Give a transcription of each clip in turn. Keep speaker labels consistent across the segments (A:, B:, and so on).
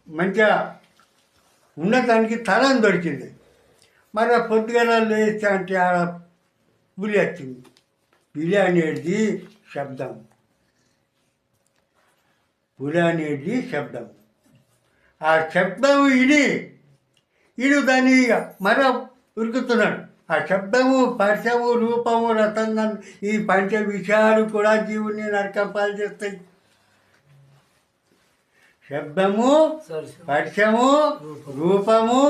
A: మంచిగా ఉన్నదానికి తలం దొరికింది. మరి పొద్దుగల లేస్తే అంటే ఆడ పులి వచ్చింది. పులి అనేది శబ్దం, పులి అనేది శబ్దం. ఆ శబ్దం ఇడు దాన్ని మరో ఉరుకుతున్నాడు. ఆ శబ్దము, స్పర్శము, రూపము, రతంగం, ఈ పంచ విషయాలు కూడా జీవుని నరకంపాలు చేస్తాయి. శబ్దము, స్పర్శము, రూపము,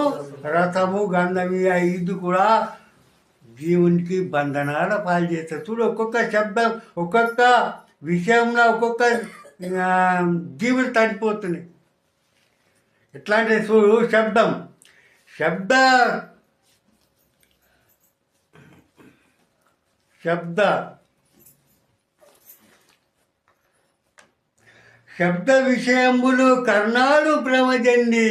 A: రసము, గంధము, ఐదు కూడా జీవునికి బంధనాల పాలు చేస్తారు. చూడు, ఒక్కొక్క శబ్దం, ఒక్కొక్క విషయంలో ఒక్కొక్క జీవులు తడిపోతున్నాయి. ఎట్లా అంటే చూడు, శబ్ద విషయములు కర్ణాలు భ్రమజండి.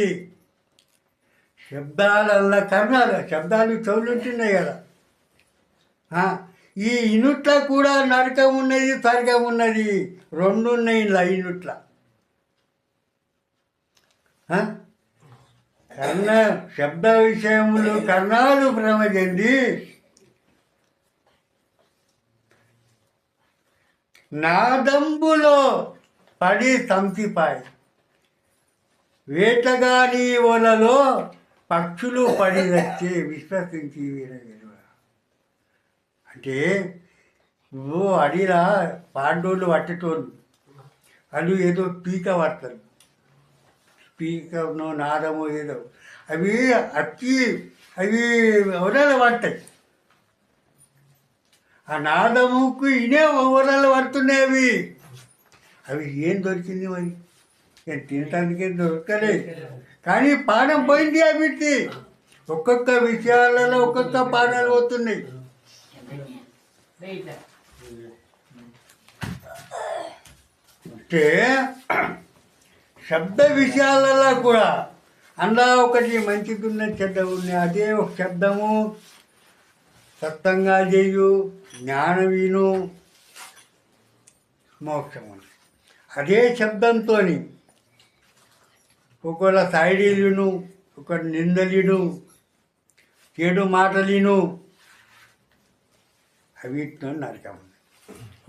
A: శబ్దాలల్లా కర్ణాలు, శబ్దాలు చెవులు ఉంటున్నాయి కదా. ఈ ఇనుట్ల కూడా నరకం ఉన్నది, స్వర్గం ఉన్నది, రెండు ఉన్నాయి ఇలా ఇనుట్ల. శబ్ద విషయములు కర్ణాలు భ్రమజండి, నాదంబులో పడి తంపిపాయి, వేటగాని వలలో పక్షులు పడి వచ్చే విశ్వసించి వీరగలువ. అంటే నువ్వు అడిలా పాండవులు పట్టేటోళ్ళు, వాళ్ళు ఏదో పీక పడతారు, పీకనో నాదమో ఏదో, అవి ఎవరాలు పడతాయి. ఆ నాదముకు ఇనే ఎవరాలు పడుతున్నాయి. అవి ఏం దొరికింది మరి? నేను తినటానికే దొరకలేదు, కానీ పానం పోయింది. అవిటి ఒక్కొక్క విషయాలలో ఒక్కొక్క పానాలు పోతున్నాయి. అంటే శబ్ద విషయాలలో కూడా అందులో ఒకటి మంచిది ఉన్నది, చెడ్డ ఉన్నది. అదే ఒక శబ్దము, సత్తంగా చేయు, జ్ఞానం విను, మోక్షం. అదే శబ్దంతో ఒకవేళ సైడీలును, ఒక నిందలిను, చెడు మాటలిను, అవిటితో నరకం ఉంది.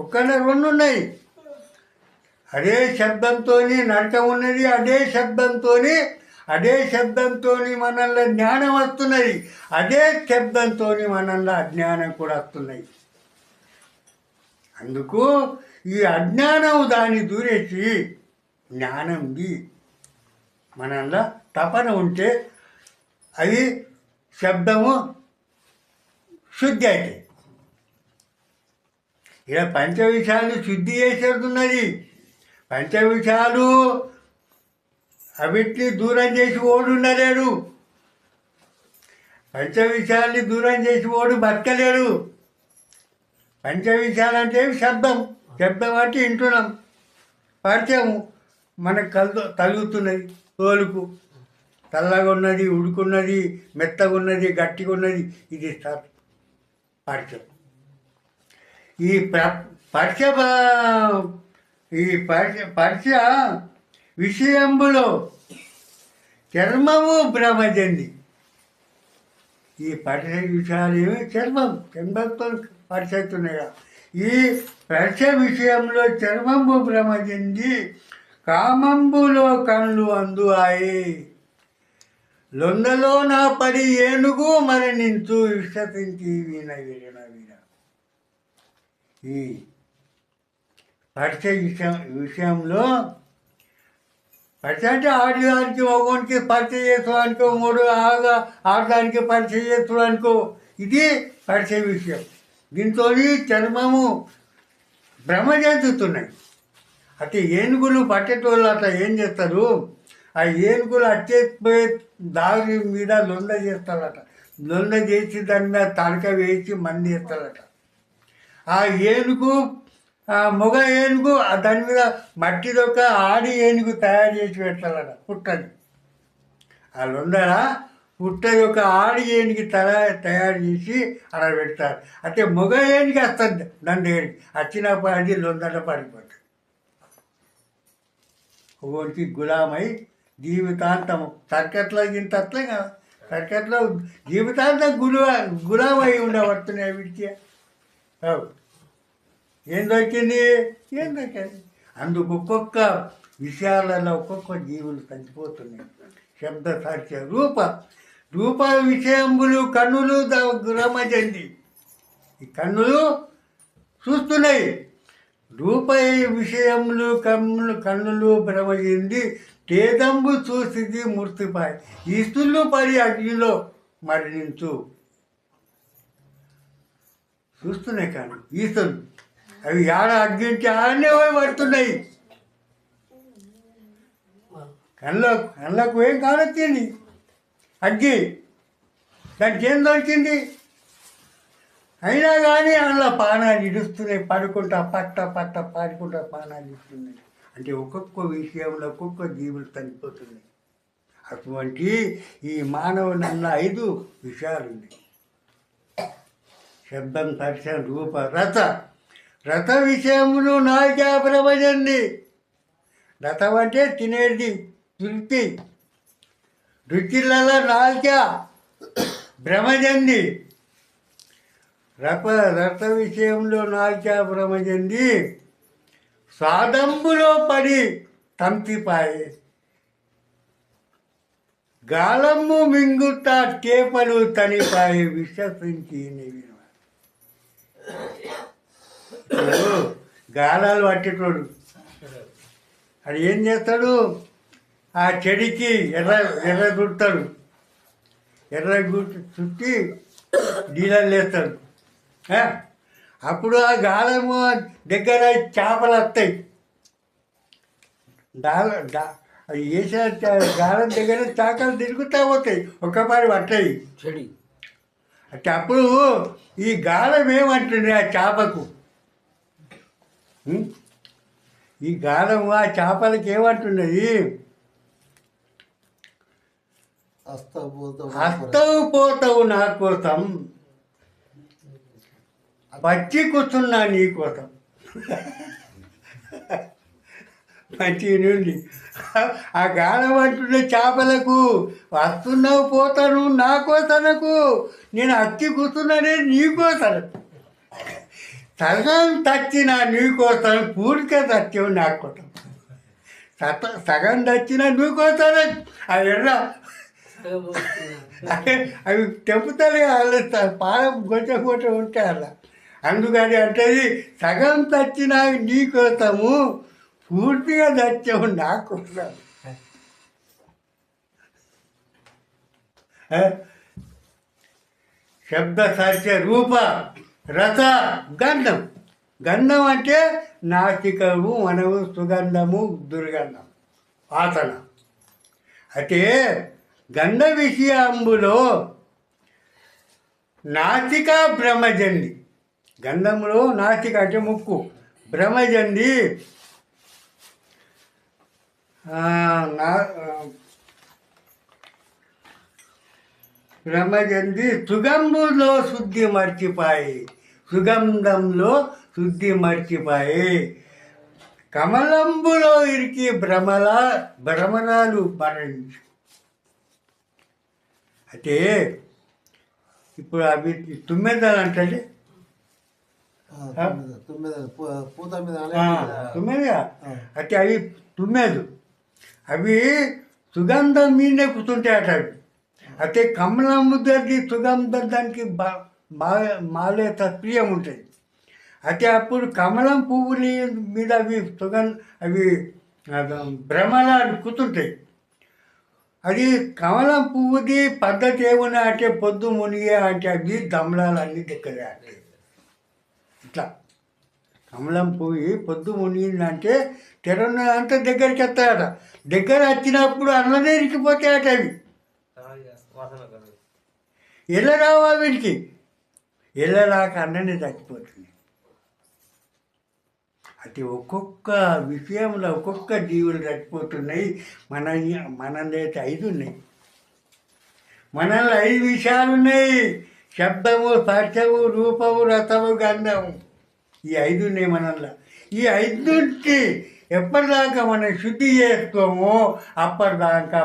A: ఒక్కనే రెండు ఉన్నాయి. అదే శబ్దంతో నరకం ఉన్నది, అదే శబ్దంతో మనల్ని జ్ఞానం వస్తున్నది, అదే శబ్దంతో మనల్ని అజ్ఞానం కూడా వస్తున్నాయి. అందుకు ఈ అజ్ఞానం దాన్ని దూరేసి జ్ఞానంది మనల్లా తపన ఉంటే అది శబ్దము శుద్ధి అవుతాయి. ఇలా పంచ విషయాలు శుద్ధి చేసేస్తున్నది. పంచ విషయాలు అవిటిని దూరం చేసి ఓడు ఉండలేడు. పంచ విషయాల్ని దూరం చేసి ఓడు బతకలేడు. పంచ విషయాలు అంటే శబ్దం అంటే వింటున్నాం, పరిచయము మనకు తలుగుతున్నది, తోలుకు తెల్లగా ఉన్నది, ఉడుకున్నది, మెత్తగా ఉన్నది, గట్టిగా ఉన్నది, ఇది పరిచయం. ఈ పరిచయ విషయంలో చర్మము భ్రమజంది. ఈ పరిచయ విషయాలు ఏమి చర్మంతో పరిచయిస్తున్నాయి. ఈ పరిచయ విషయంలో చర్మంబు భ్రమజంది, కామంబులో కళ్ళు అందువాయి, లొందలో నా పడి ఏనుగు మరణించు విశ్వసించి వీణ. ఈ పరిచయ విషయంలో పరిచయం అంటే ఆడదానికి మగవానికి పరిచయం చేసుకోవడానికో, మూడు ఆడదానికి పరిచయం చేసుకోవడానికో, ఇది పరిచయ విషయం. దీంతో చర్మము భ్రమ చెందుతున్నాయి. అయితే ఏనుగులు పట్టేటోళ్ళు అట్లా ఏం చేస్తారు, ఆ ఏనుగులు అట్టేపోయే దారి మీద లొంద చేస్తారట. లొంద చేసి దాని మీద తడక వేసి మంది వేస్తారట. ఆ ఏనుగు, మగ ఏనుగు దాని మీద మట్టిదొక్క ఆడి ఏనుగు తయారు చేసి పెడతారట, పుట్టది. ఆ లొందల పుట్ట యొక్క ఆడి ఏనుగు తయారు చేసి అలా పెడతారు. అయితే మగ ఏనుగు వస్తుంది దాని దగ్గరికి, వచ్చినప్పుడు అది లొందట పడిపోతుంది. ఒకరికి గులామై జీవితాంతం సర్కట్లో ఇంత అట్లే కదా, సర్కట్లో జీవితాంతం గులామై ఉండబడుతున్నాయి వీటికి. ఏం దొరికింది, ఏం దొరికింది. అందుకు ఒక్కొక్క విషయాలలో ఒక్కొక్క జీవులు చనిపోతున్నాయి. శబ్ద సాక్ష్య రూప విషయములు కన్నులు రమజంది. ఈ కన్నులు చూస్తున్నాయి. రూప విషయములు కన్నులు భ్రమజింది. తేదంబు చూసిది మూర్తిపాయి. ఈస్తులు పడి అగ్నిలో మరణించు. చూస్తున్నాయి కానీ ఈస్తులు అవి ఆడ అగ్గించి ఆడనే పడుతున్నాయి. కళ్ళకు ఏం కానొచ్చింది అగ్గి, దానికి ఏం దొరికింది. అయినా కానీ అందులో పానాలు ఇడుస్తున్నాయి. పడుకుంటా పట్ట పాడుకుంటా పానాలు ఇస్తున్నాయి. అంటే ఒక్కొక్క విషయంలో ఒక్కొక్క జీవులు చనిపోతున్నాయి. అటువంటి ఈ మానవునన్న 5 విషయాలు ఉన్నాయి. శబ్దం స్పర్శ రూప రథ విషయములు నాయకా ప్రవచండి. రథం అంటే తినేది తృప్తి. రుచిలలో నాయక భ్రమజంది. రథ విషయంలో నాయక భ్రమజంది. స్వాదంబులో పడి తంతిపాయి. గాలమ్ము మింగుతా టేపలు తనిపాయి. విశ్వసించి గాలాలు పట్టేటోడు అది ఏం చేస్తాడు, ఆ చెడికి ఎర్ర గుడతాడు. చుట్టి నీళ్ళని లేస్తాడు. అప్పుడు ఆ గాలము దగ్గర చేపలు వస్తాయి. అది వేసిన గాలం దగ్గర చాకలు తిరుగుతూ పోతాయి. ఒక్కసారి పట్టాయి చెడి. అంటే అప్పుడు ఈ గాలం ఏమంటుంది ఆ చేపకు, ఈ గాలము ఆ చేపలకి ఏమంటున్నది, వస్తావు పోతావు నా కోసం, పచ్చి కూర్చున్నా నీ కోసం. మంచి నుండి ఆ గాలం అంటున్న చేపలకు, వస్తున్నావు పోతాను నా కోసనకు, నేను అచ్చి కూర్చున్నానే నీ కోసనకు. సగం తచ్చినా నీ కోసం, పూర్తిగా తచ్చావు నా కోసం. సగం తచ్చినా నువ్వు కోసన. అవి ఎర్ర అవి తెంపుతాయి. వాళ్ళు పాలం కొంచెం ఉంటాయి అలా. అందుకని అంటది సగం తచ్చినా నీ కోసము, పూర్తిగా తచ్చావు నా కోసం. శబ్ద సాక్ష్య రూప రస గంధం అంటే నాసికము, మనవు, సుగంధము, దుర్గంధం, వాసన. అయితే గంధ విషయంబులో నాసిక భ్రమజంది. గంధములో నాసిక అంటే ముక్కు, భ్రమజంది భ్రమజంది. సుగంధంలో శుద్ధి మర్చిపాయి. సుగంధంలో శుద్ధి మర్చిపాయి. కమలంబులో ఇరికి భ్రమరాలు మరణించు. అయితే ఇప్పుడు అవి తుమ్మెదలు అంటే తుమ్మెద. అయితే అవి తుమ్మెదు, అవి సుగంధం మీదనే కూర్చుంటాయట అవి. అయితే కమలము దగ్గర సుగంధం దానికి మాలేత ప్రియం ఉంటుంది. అయితే అప్పుడు కమలం పువ్వుని మీద అవి అవి భ్రమలాలు కూర్చుంటాయి. అది కమలం పువ్వుది పద్ధతి ఏమున్నా అంటే పొద్దు మునిగే అంటే అవి దమలాలు అన్నీ దగ్గర అంటాయి. ఇట్లా కమలం పువ్వు పొద్దు మునిగిందంటే తెరన్న అంతా దగ్గరికి వస్తాయట. దగ్గర వచ్చినప్పుడు అన్ననే ఇరికిపోతాయట అవి. ఎల్ల రావా వీడికి, ఎల్లరాక అన్ననే చచ్చిపోతుంది. అది ఒక్కొక్క విషయంలో ఒక్కొక్క జీవులు చచ్చిపోతున్నాయి. మనదైతే 5 ఉన్నాయి. మనలో 5 విషయాలు ఉన్నాయి. శబ్దము, స్పర్శము, రూపము, రసము, గంధము. ఈ 5 ఉన్నాయి మనల్లో. ఈ 5 నుంచి ఎప్పటిదాకా మనం శుద్ధి చేసుకోమో అప్పటిదాకా